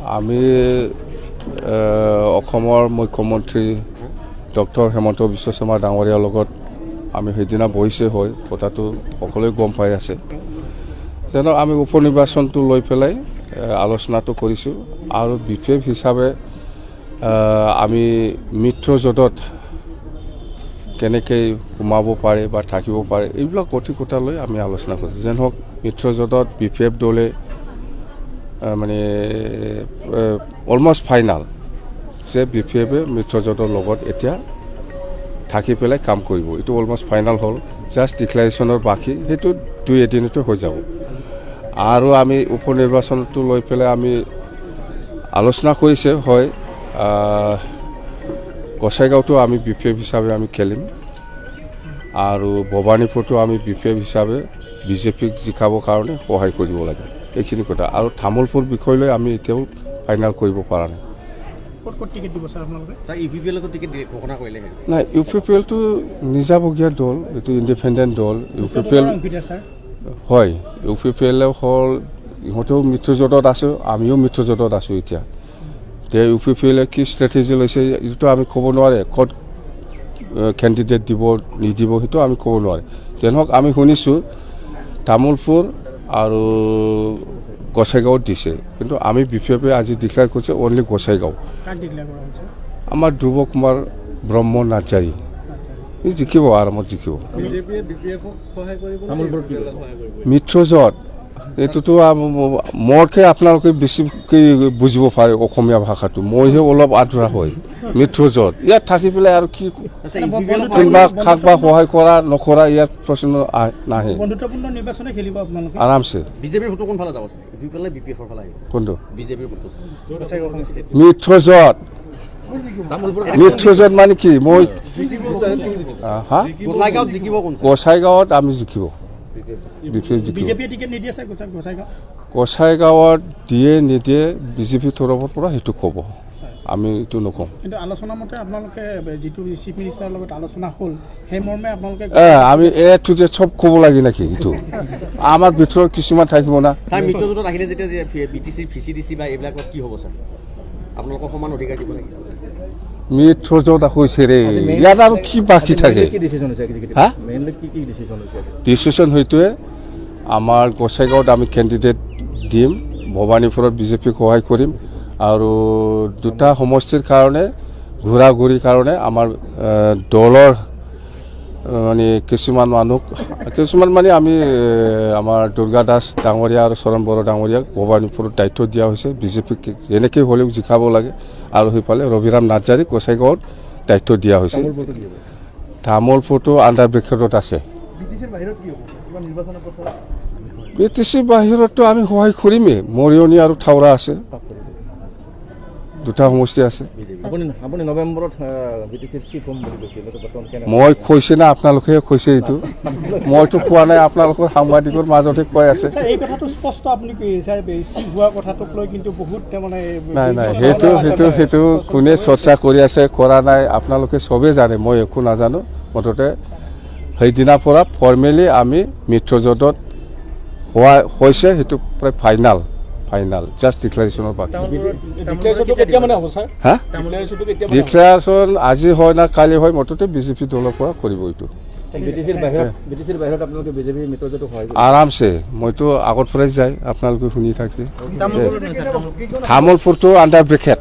আমি অসমৰ মুখ্যমন্ত্ৰী ডক্টৰ হেমন্ত বিশ্ব শৰ্মা ডাঙৰীয়াৰ লগত আমি সেইদিনা বহিছে হয় কথাটো সকলোৱে গম পাই আছে যেন আমি উপ নিৰ্বাচনটো লৈ পেলাই আলোচনাটো কৰিছোঁ আৰু বিশেষ হিচাপে আমি মিত্ৰজোঁটত কেনেকৈ সোমাব পাৰে বা থাকিব পাৰে এইবিলাক কথা লৈ আমি আলোচনা কৰিছোঁ যেন হওক মিত্ৰজোঁটত বিশেষ দলে মানে অলমষ্ট ফাইনাল যে বিফেপে মিত্ৰজোঁটৰ লগত এতিয়া থাকি পেলাই কাম কৰিব এইটো অলমষ্ট ফাইনাল হ'ল জাষ্ট ডিক্লাৰেশ্যনৰ বাকী সেইটো 2 এদিনতে হৈ যাব আৰু আমি উপ নিৰ্বাচনটো লৈ পেলাই আমি আলোচনা কৰিছে হয় গোসাইগাঁওটো আমি বিফেপ হিচাপে আমি খেলিম আৰু ভবানীপুৰটো আমি বিফেপ হিচাপে বিজেপিক জিকাবৰ কাৰণে সহায় কৰিব লাগে এইখিনি কথা আৰু তামোলপুৰ বিষয় লৈ আমি এতিয়াও ফাইনেল কৰিব পৰা নাই নাই ইউ পি পি এলটো নিজাবগীয়া দল এইটো ইণ্ডিপেণ্ডেণ্ট দল ইউ পি পি এল হয় ইউ পি পি এল হ'ল ইহঁতেও মিত্ৰজোঁটত আছোঁ আমিও মিত্ৰজোঁটত আছোঁ এতিয়া এতিয়া ইউ পি পি এলে কি ষ্ট্ৰেটেজি লৈছে এইটোতো আমি ক'ব নোৱাৰে ক'ত কেণ্ডিডেট দিব নিদিব সেইটো আমি ক'ব নোৱাৰে যেন হওক আমি শুনিছোঁ তামোলপুৰ আৰু গোসাইগাঁৱত দিছে কিন্তু আমি বিশেষভাৱে আজি ডিক্লেয়াৰ কৰিছে অনলি গোসাইগাঁও আমাৰ ধ্ৰুৱ কুমাৰ ব্ৰহ্ম নাৰ্জাৰী ই জিকিব আৰামত জিকিব মিত্ৰজোঁট এইটোতো মোৰকে আপোনালোকে বেছিকৈ বুজিব পাৰে অসমীয়া ভাষাটো মইহে অলপ আধৰুৱা হয় মিত্ৰজোঁট ইয়াত থাকি পেলাই আৰু কি কোনোবা কাক বা সহায় কৰা নকৰা ইয়াত প্ৰশ্ন নাহে আৰামছে কোনটো মিত্ৰজোঁট মিত্ৰজোঁট মানে কি মই গোসাইগাঁৱত আমি জিকিব গোসাইগাঁৱত দিয়ে নিদিয়ে বিজেপিৰ তৰফৰ পৰা সেইটো ক'ব আমি এইটো নকওঁ আলোচনা মতে আপোনালোকে যিটো চিফ মিনিষ্টাৰৰ লগত আলোচনা হ'ল সেই মৰ্মে আপোনালোকে আমি এটো যে চব ক'ব লাগে নেকি এইটো আমাৰ ভিতৰত কিছুমান থাকিব না মিত্ৰজোঁটত আহিলে যেতিয়া বিটিচি ভিচিডিচি বা এইবিলাকত কি হ'ব ছাৰ আপোনালোকক সমান অধিকাৰ দিব লাগিব মিত্ৰজোঁট হৈছে ৰে ইয়াত আৰু কি বাকী থাকে ডিচিশ্যন সেইটোৱে আমাৰ গোসাইগাঁৱত আমি কেণ্ডিডেট দিম ভবানীপুৰত বিজেপিক সহায় কৰিম আৰু দুটা সমষ্টিৰ কাৰণে ঘূৰা ঘূৰিৰ কাৰণে আমাৰ দলৰ মানে কিছুমান মানে আমি আমাৰ দুৰ্গা দাস ডাঙৰীয়া আৰু চৰণ বড়ো ডাঙৰীয়াক ভবানীপুৰত দায়িত্ব দিয়া হৈছে বিজেপিক যেনেকৈ হ'লেও জিকাব লাগে আৰু সেইফালে ৰবিৰাম নাৰ্জাৰীক গোসাইগাঁৱত দায়িত্ব দিয়া হৈছে তামোলপুৰটো আণ্ডাৰ ব্ৰেকেটত আছে বি টি চিৰ বাহিৰততো আমি সহায় কৰিমেই মৰিয়নি আৰু থাওৰা আছে দুটা সমষ্টি আছে মই কৈছে না আপোনালোকে কৈছে এইটো মইতো কোৱা নাই আপোনালোকৰ সাংবাদিকৰ মাজতে কৈ আছে নাই নাই সেইটো কোনে চৰ্চা কৰি আছে কৰা নাই আপোনালোকে চবেই জানে মই একো নাজানো মুঠতে সেইদিনাৰ পৰা ফৰ্মেলি আমি মিত্ৰজোঁটত হৈছে সেইটো প্ৰায় ফাইনাল জাষ্ট ডিক্লাৰেশ্যনৰ বাকী ডিক্লাৰেশ্যন আজি হয় না কালি হয় মুঠতে বিজেপি দলৰ পৰা কৰিব এইটো আৰামছে মইতো আগৰ পৰাই যায় আপোনালোকে শুনি থাকছে তামোলপুৰটো আণ্ডাৰ ব্ৰেকেট